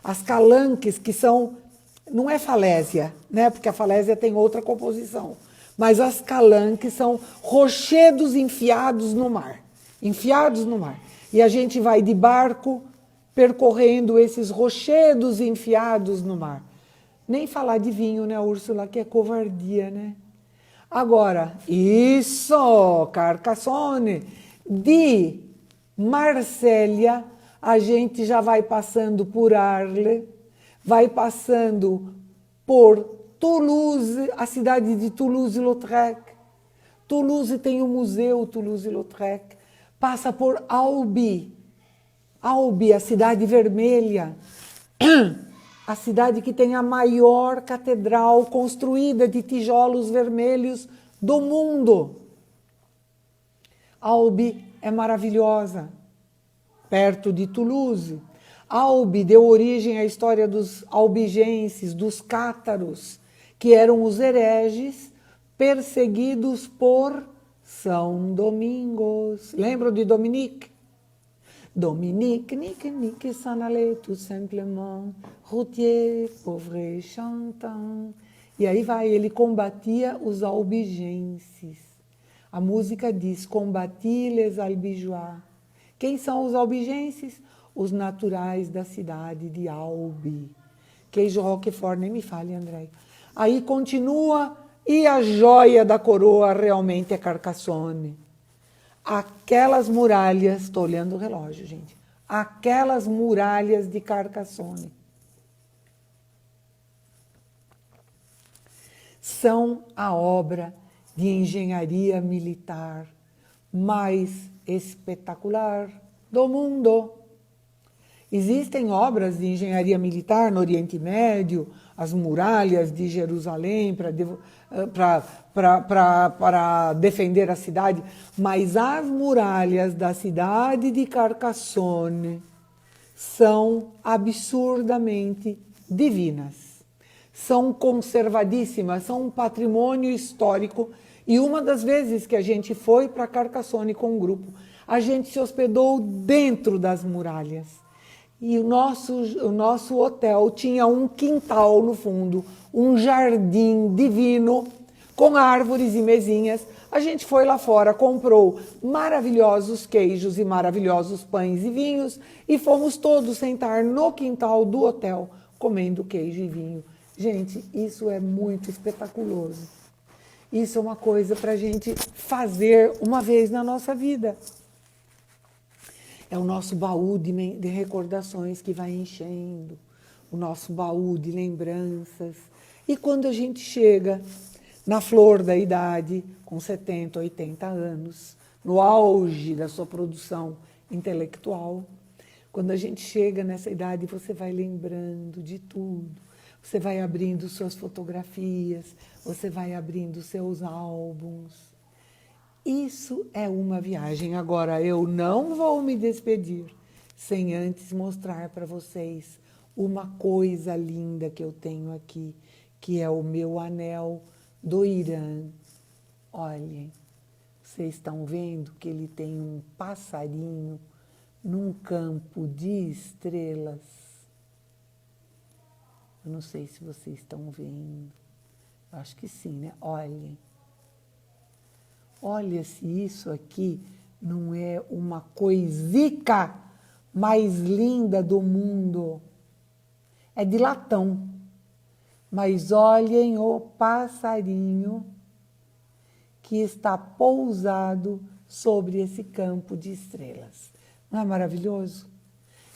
As calanques que são... Não é falésia, né? Porque a falésia tem outra composição. Mas as calanques são rochedos enfiados no mar. Enfiados no mar. E a gente vai de barco percorrendo esses rochedos enfiados no mar. Nem falar de vinho, né, Úrsula? Que é covardia, né? Agora, isso, Carcassonne. De Marsella, a gente já vai passando por Arles, vai passando por Toulouse, a cidade de Toulouse-Lautrec. Toulouse tem o museu Toulouse-Lautrec. Passa por Albi. Albi, a cidade vermelha. A cidade que tem a maior catedral construída de tijolos vermelhos do mundo. Albi é maravilhosa, perto de Toulouse. Albi deu origem à história dos albigenses, dos cátaros, que eram os hereges perseguidos por São Domingos. Lembram de Dominique? Dominique, nique, s'en allait tout simplement, routier, pauvre chantant. E aí vai, ele combatia os albigenses. A música diz, combati les albigeois. Quem são os albigenses? Os naturais da cidade de Albi. Queijo Roquefort, nem me fale, André. Aí continua, e a joia da coroa realmente é Carcassonne. Aquelas muralhas, estou olhando o relógio, gente. Aquelas muralhas de Carcassonne são a obra de engenharia militar mais espetacular do mundo. Existem obras de engenharia militar no Oriente Médio, as muralhas de Jerusalém para defender a cidade, mas as muralhas da cidade de Carcassonne são absurdamente divinas. São conservadíssimas, são um patrimônio histórico. E uma das vezes que a gente foi para Carcassonne com um grupo, a gente se hospedou dentro das muralhas. E o nosso hotel tinha um quintal no fundo, um jardim divino, com árvores e mesinhas. A gente foi lá fora, comprou maravilhosos queijos e maravilhosos pães e vinhos e fomos todos sentar no quintal do hotel, comendo queijo e vinho. Gente, isso é muito espetaculoso. Isso é uma coisa para a gente fazer uma vez na nossa vida. É o nosso baú de recordações que vai enchendo, o nosso baú de lembranças. E quando a gente chega na flor da idade, com 70, 80 anos, no auge da sua produção intelectual, quando a gente chega nessa idade, você vai lembrando de tudo. Você vai abrindo suas fotografias, você vai abrindo seus álbuns. Isso é uma viagem. Agora, eu não vou me despedir sem antes mostrar para vocês uma coisa linda que eu tenho aqui, que é o meu anel do Irã. Olhem, vocês estão vendo que ele tem um passarinho num campo de estrelas. Eu não sei se vocês estão vendo. Acho que sim, né? Olhem. Olha se isso aqui Não é uma coisica mais linda do mundo. É de latão. Mas olhem o passarinho que está pousado sobre esse campo de estrelas. Não é maravilhoso?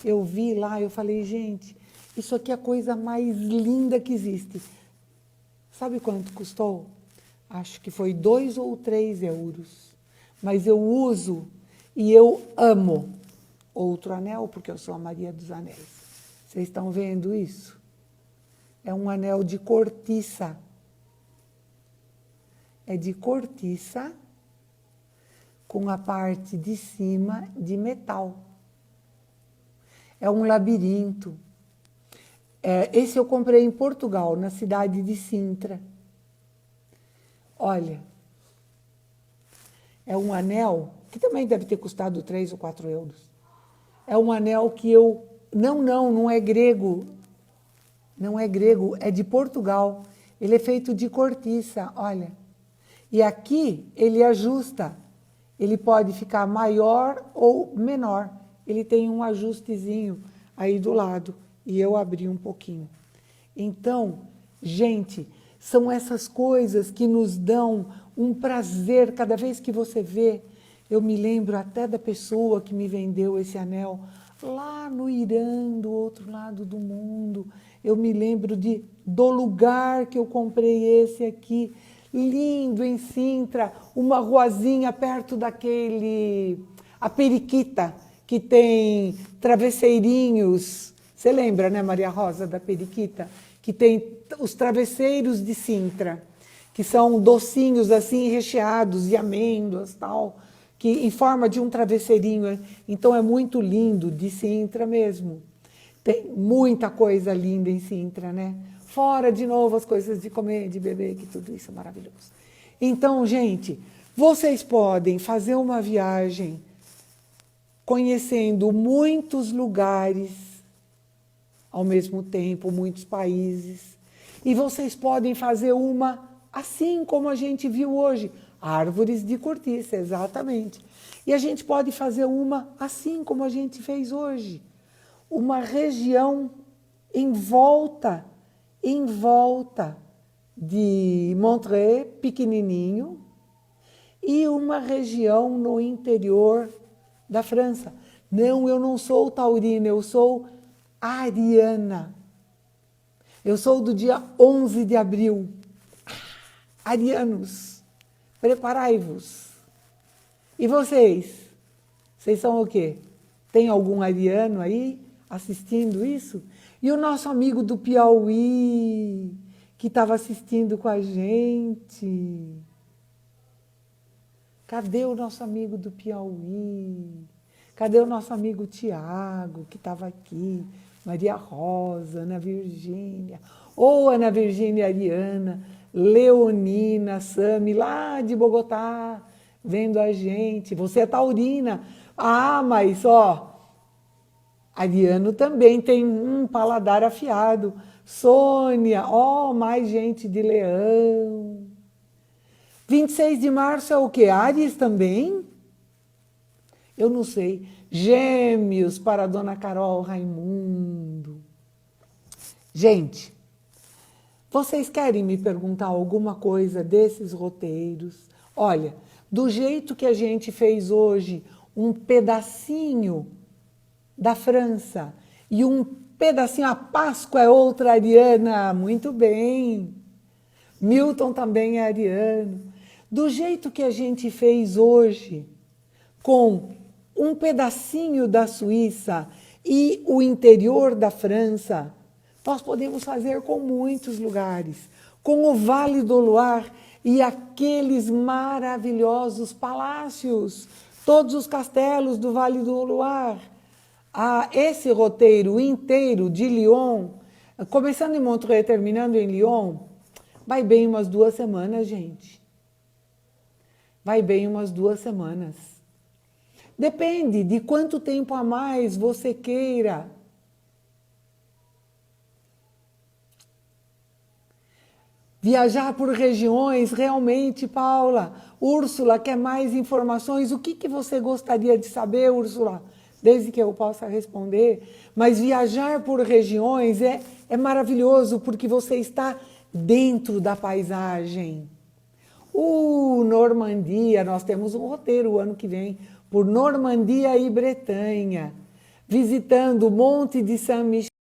Eu vi lá, eu falei, gente, isso aqui é a coisa mais linda que existe. Sabe quanto custou? Acho que foi 2 ou 3 euros. Mas eu uso e eu amo outro anel, porque eu sou a Maria dos Anéis. Vocês estão vendo isso? É um anel de cortiça. É de cortiça com a parte de cima de metal. É um labirinto. Esse eu comprei em Portugal, na cidade de Sintra. Olha, é um anel que também deve ter custado 3 ou 4 euros. É um anel que eu... Não é grego. Não é grego, é de Portugal. Ele é feito de cortiça, olha. E aqui ele ajusta. Ele pode ficar maior ou menor. Ele tem um ajustezinho aí do lado. E eu abri um pouquinho. Então, gente, são essas coisas que nos dão um prazer cada vez que você vê. Eu me lembro até da pessoa que me vendeu esse anel lá no Irã, do outro lado do mundo. Eu me lembro do lugar que eu comprei esse aqui, lindo, em Sintra, uma ruazinha perto a Periquita, que tem travesseirinhos. Você lembra, né, Maria Rosa, da Periquita? Que tem os travesseiros de Sintra, que são docinhos assim, recheados de amêndoas, tal, que em forma de um travesseirinho. Então é muito lindo, de Sintra mesmo. Tem muita coisa linda em Sintra, né? Fora, de novo, as coisas de comer, de beber, que tudo isso é maravilhoso. Então, gente, vocês podem fazer uma viagem conhecendo muitos lugares ao mesmo tempo, muitos países. E vocês podem fazer uma assim como a gente viu hoje, árvores de cortiça, exatamente. E a gente pode fazer uma assim como a gente fez hoje, uma região em volta de Montreux, pequenininho, e uma região no interior da França. Não, eu não sou taurina, eu sou ariana. Eu sou do dia 11 de abril. Arianos, preparai-vos. E vocês? Vocês são o quê? Tem algum ariano aí assistindo isso? E o nosso amigo do Piauí, que estava assistindo com a gente? Cadê o nosso amigo do Piauí? Cadê o nosso amigo Tiago, que estava aqui? Maria Rosa, Ana Virgínia. Ou Ana Virgínia Ariana, Leonina, Sami, lá de Bogotá, vendo a gente. Você é taurina. Ah, mas Ariano também tem um paladar afiado. Sônia, mais gente de Leão. 26 de março é o quê? Áries também? Eu não sei. Gêmeos para a Dona Carol Raimundo. Gente, vocês querem me perguntar alguma coisa desses roteiros? Olha, do jeito que a gente fez hoje, um pedacinho da França e um pedacinho, a Páscoa é outra ariana, muito bem. Milton também é ariano. Do jeito que a gente fez hoje, com um pedacinho da Suíça e o interior da França, nós podemos fazer com muitos lugares, com o Vale do Loire e aqueles maravilhosos palácios, todos os castelos do Vale do Loire. Esse roteiro inteiro de Lyon, começando em Montreux e terminando em Lyon, vai bem umas 2 semanas, gente. Vai bem umas 2 semanas. Depende de quanto tempo a mais você queira. Viajar por regiões, realmente, Paula. Úrsula, quer mais informações? O que você gostaria de saber, Úrsula? Desde que eu possa responder. Mas viajar por regiões é maravilhoso, porque você está dentro da paisagem. Normandia, nós temos um roteiro o ano que vem, por Normandia e Bretanha, visitando o Monte de Saint-Michel.